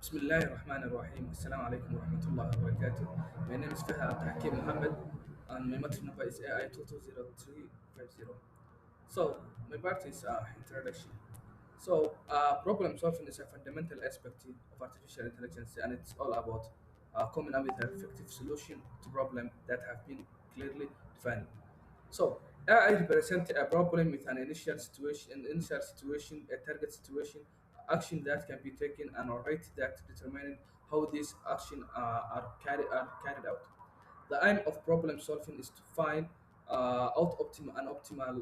Bismillahir Rahmanir Rahim. Assalamu alaikum wa rahmatullahi wa barakatuh. My name is Fahad Hakim Muhammad and my matrix number is AI 220350. So, my part is introduction. Problem solving is a fundamental aspect of artificial intelligence, and it's all about coming up with an effective solution to problems that have been clearly defined. So, AI represents a problem with an initial situation, a target situation, action that can be taken, and a rate that determine how these actions are carried out. The aim of problem solving is to find out an optimal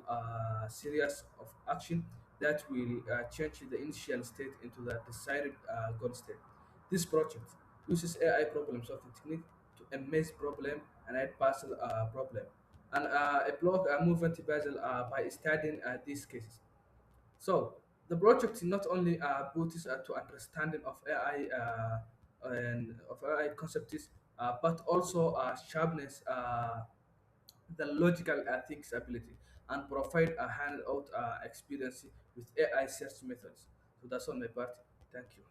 series of action that will change the initial state into the desired goal state. This project uses AI problem solving technique to amaze problem and add puzzle problem and a block movement puzzle by studying these cases. So the project not only boosts to understanding of AI and of AI concepts, but also sharpness the logical thinking ability and provide a hands-out experience with AI search methods. So that's on my part. Thank you.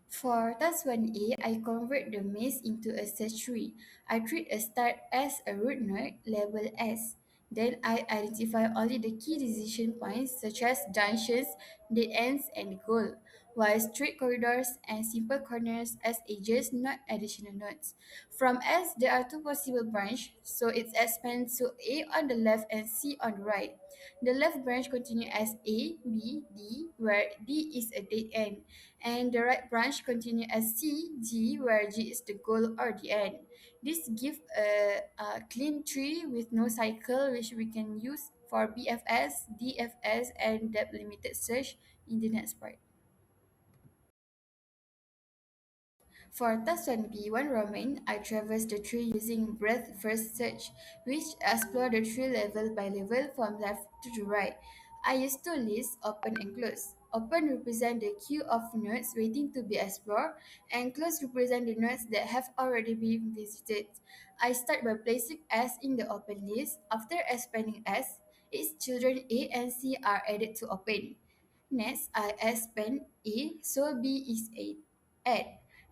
For task 1A, I convert the maze into a search tree. I treat a start as a root node, label S. Then I identify only the key decision points such as junctions, dead ends, and goal, while straight corridors and simple corners as edges, not additional nodes. From S, there are two possible branches, so it expands to A on the left and C on the right. The left branch continues as A, B, D, where D is a dead end, and the right branch continue as C, G, where G is the goal or the end. This gives a clean tree with no cycle, which we can use for BFS, DFS, and depth limited search in the next part. For task 1B, one Roman, I traverse the tree using breadth first search, which explore the tree level by level from left to the right. I use two lists, open and close. Open represent the queue of nodes waiting to be explored, and close represent the nodes that have already been visited. I start by placing S in the open list. After expanding S, its children A and C are added to open. Next, I expand A, so B is add.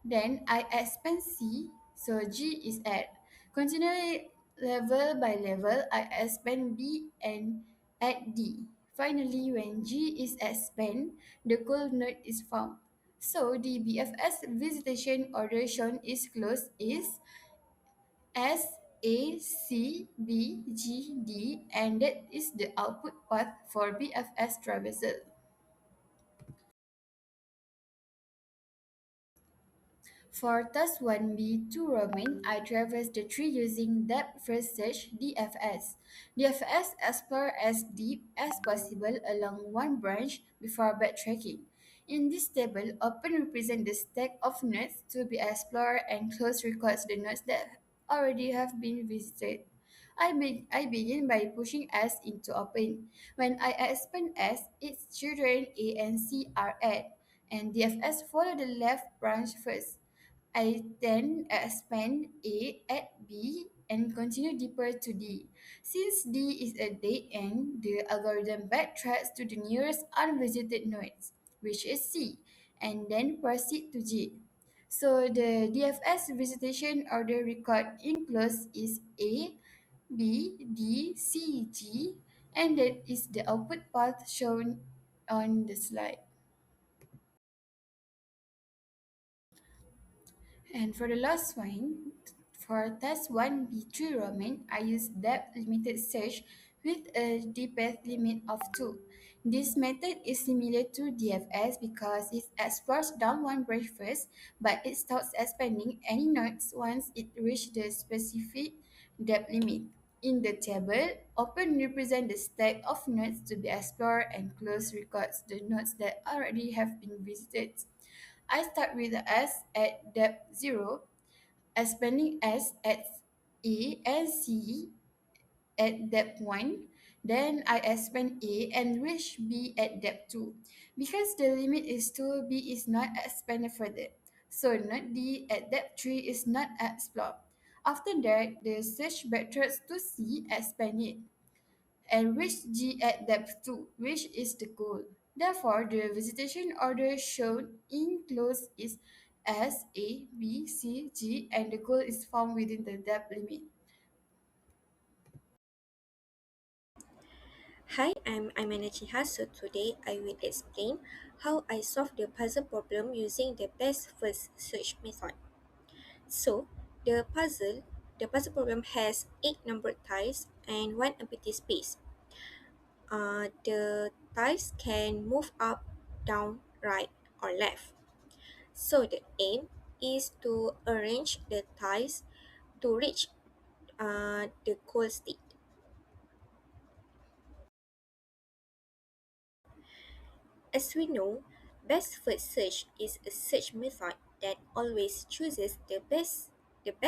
Then I expand C, so G is add. Continually, level by level, I expand B and add D. Finally, when G is expanded, the goal node is found. So the BFS visitation order shown is closed is S A C B G D, and that is the output path for BFS traversal. For task 1B, 2 Roman, I traverse the tree using depth first search DFS. DFS explore as deep as possible along one branch before backtracking. In this table, open represents the stack of nodes to be explored and close records the nodes that already have been visited. I begin by pushing S into open. When I expand S, its children A and C are add, and DFS follow the left branch first. I then expand A at B and continue deeper to D. Since D is a dead end, the algorithm backtracks to the nearest unvisited nodes, which is C, and then proceed to G. So the DFS visitation order record in close is A, B, D, C, G, and that is the output path shown on the slide. And for the last one, for test 1B3 Roman, I use depth limited search with a depth limit of 2. This method is similar to DFS because it explores down one branch first, but it starts expanding any nodes once it reaches the specific depth limit. In the table, open represents the stack of nodes to be explored and close records the nodes that already have been visited. I start with the S at depth 0, expanding S at A and C at depth 1. Then I expand A and reach B at depth 2. Because the limit is 2, B is not expanded further. So node D at depth 3 is not explored. After that, the search backtracks to C, expand it. and reach G at depth 2, which is the goal. Therefore, the visitation order shown in close is S, A, B, C, G, and the goal is found within the depth limit. Hi, I'm Aimana Chiha. So today I will explain how I solved the puzzle problem using the best first search method. So the puzzle problem has 8 numbered tiles and 1 empty space. The tiles can move up, down, right, or left. So the aim is to arrange the tiles to reach the goal state. As we know, best first search is a search method that always chooses the best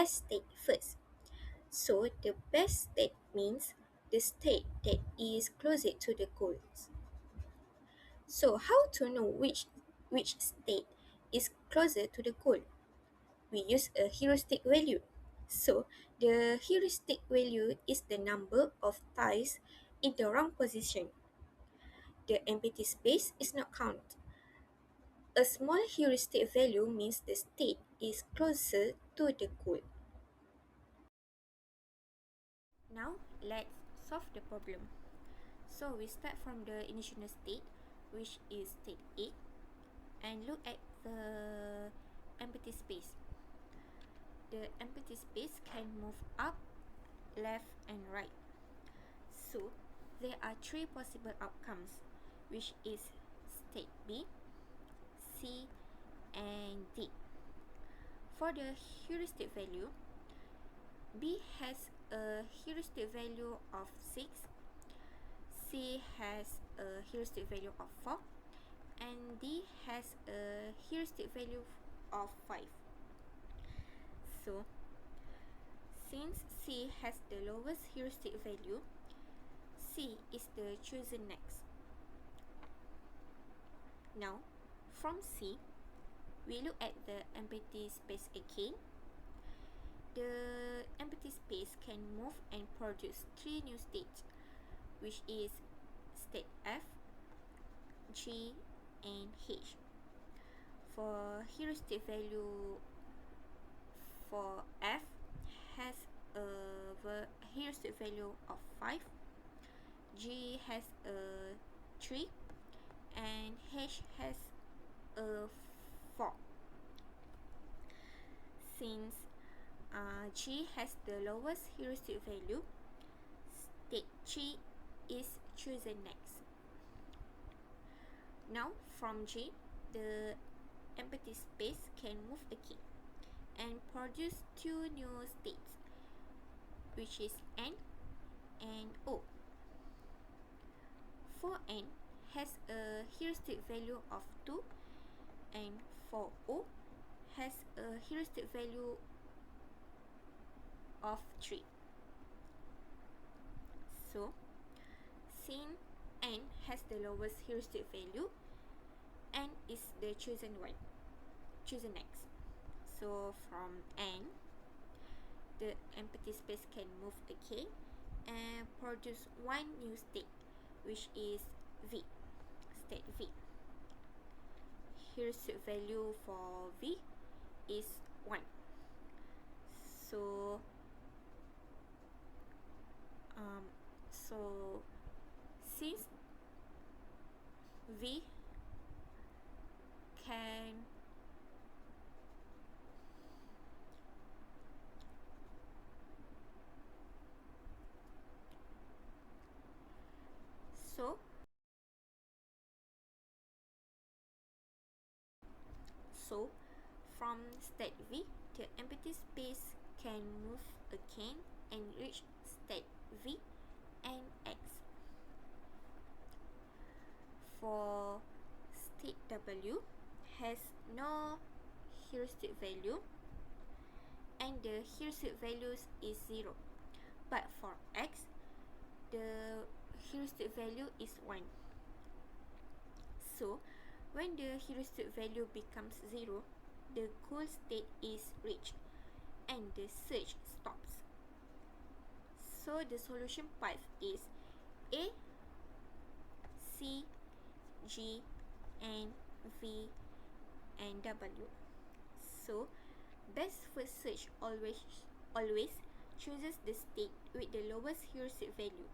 state first. So the best state means the state that is closest to the goals. So how to know which state is closer to the goal? We use a heuristic value. So the heuristic value is the number of tiles in the wrong position. The empty space is not counted. A small heuristic value means the state is closer to the goal. Now let's solve the problem. So we start from the initial state, which is state A, and look at the empty space. The empty space can move up, left, and right. So there are three possible outcomes, which is state B, C, and D. For the heuristic value, B has a heuristic value of 6, C has a heuristic value of 4, and D has a heuristic value of 5. So, since C has the lowest heuristic value, C is the chosen next. Now, from C, we look at the empty space again. The empty space can move and produce three new states, which is state F, G, and H. For heuristic value for F has a heuristic value of 5, G has a 3, and H has a 4. Since G has the lowest heuristic value, state G is chosen next. Now from G, the empty space can move again and produce two new states, which is N and O. For N has a heuristic value of 2, and for O has a heuristic value of 3. So, since N has the lowest heuristic value, N is the chosen one, chosen next. So from N, the empty space can move again and produce one new state, which is V, state V. Heuristic value for V is 1. So, um, so since V can so so from state V, the empty space can move again and reach state V and X. For state W has no heuristic value and the heuristic values is 0. But for X, the heuristic value is 1. So, when the heuristic value becomes 0, the goal state is reached and the search stops. So, the solution path is A, C, G, and V, and W. So, best first search always chooses the state with the lowest heuristic value.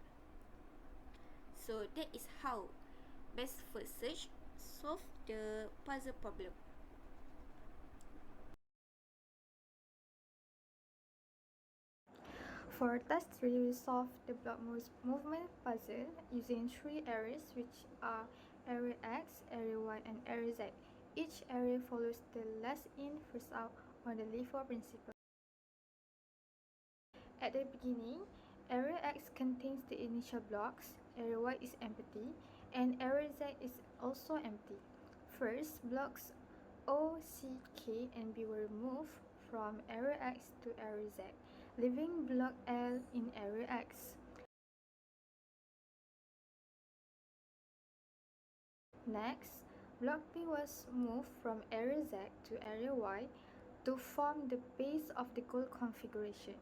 So that is how best first search solve the puzzle problem. For task 3, we solve the block movement puzzle using 3 arrays which are array X, array Y, and array Z. Each array follows the last in, first out or the LIFO principle. At the beginning, array X contains the initial blocks, array Y is empty, and array Z is also empty. First, blocks O, C, K, and B were moved from array X to array Z, leaving block L in array X. Next, block P was moved from array Z to array Y to form the base of the goal configuration.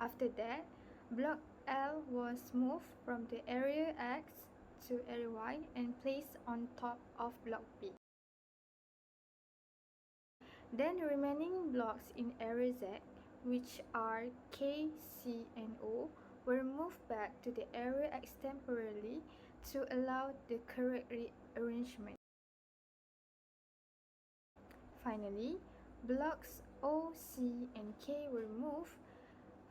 After that, block L was moved from the array X to array Y and placed on top of block P. Then the remaining blocks in array Z, which are K, C, and O, were moved back to the array X temporarily to allow the correct rearrangement. Finally, blocks O, C, and K were moved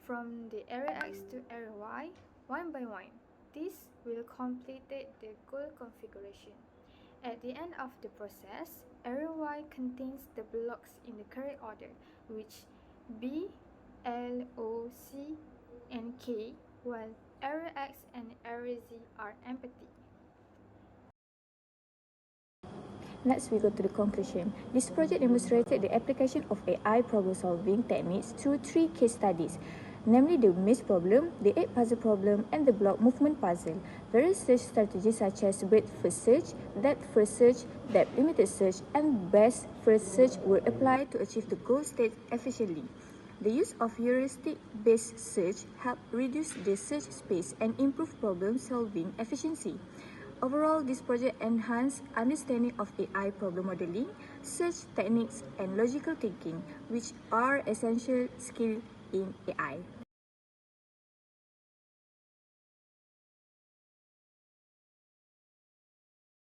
from the array X to array Y one by one. This will complete the goal configuration. At the end of the process, array Y contains the blocks in the correct order, which B, L, O, C, and K, while array X and array Z are empty. Next, we go to the conclusion. This project demonstrated the application of AI problem-solving techniques through 3 case studies, namely the maze problem, the 8 puzzle problem, and the block movement puzzle. Various search strategies such as breadth first search, depth first search, depth limited search, and best first search were applied to achieve the goal state efficiently. The use of heuristic-based search helped reduce the search space and improve problem-solving efficiency. Overall, this project enhanced understanding of AI problem modeling, search techniques, and logical thinking, which are essential skills in AI.